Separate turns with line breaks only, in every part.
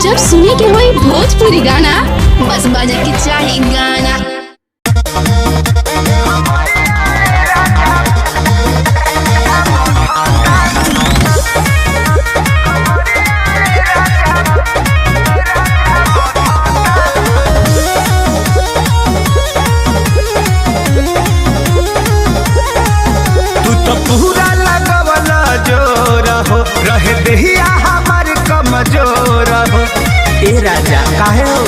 जब सुने के होई भोजपुरी गाना, बस बजे के चाही गाना।
तू तो पूरा लगवला जोर हो, रहे देहिया हमार कमजोर हो। ए राजा काहे हो?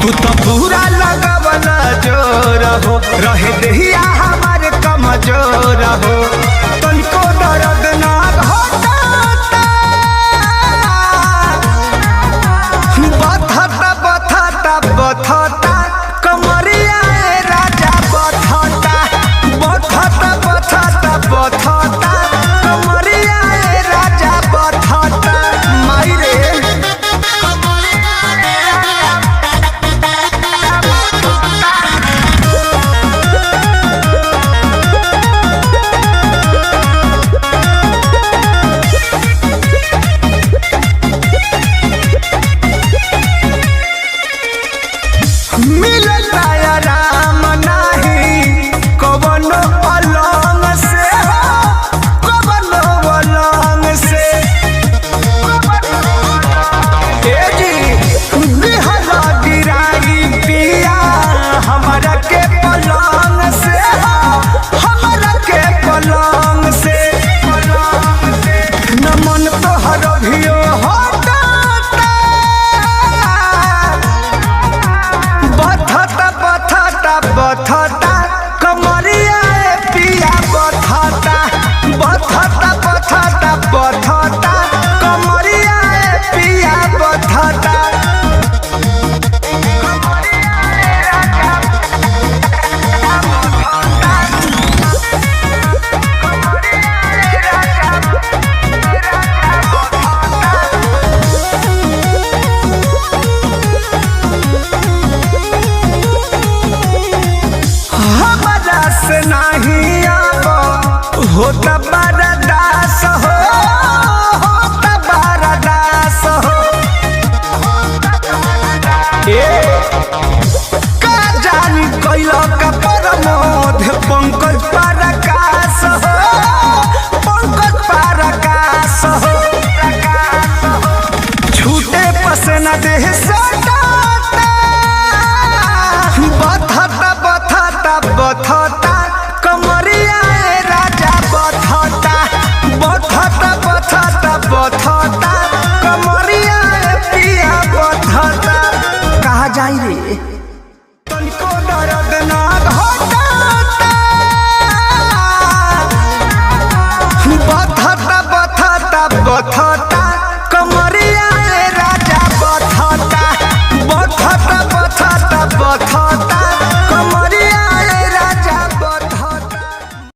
तू तो पूरा लगवला जोर हो, रहे देहिया हमार कमजोर हो। तनिको दर्द ना होता, बथता बथता बथता कमरिया ए राजा बथता, बथता बथता बथता कमरिया ए राजा बथता। माई रे मिलता आराम नाही कवनो पलंग से हो, कवनो पलंग से। ए जी बिहला गिराई पिया हमरा के पलंग से हो, हमरा के पलंग से। न मन तोहर भियो होता, बथता बथता बथता कमरिया ए पिया बथता, बथता बथता बथता कमरिया ए पिया बथता। हमरा से नहीं आब होता बड़ा दास हो, होता बड़ा दास हो। ए का जानी कैलो का प्रमोद पंकज पराकाश हो, पंकज पराकाश हो। छूटे पसना देह सटाता, बथता बथता बथता कमरिया ए राजा बथता, बथता बथता बथता कमरिया ए पिया बथता। कहाँ जाई रे? तनिको दर्द ना होता, बथता बथता बथता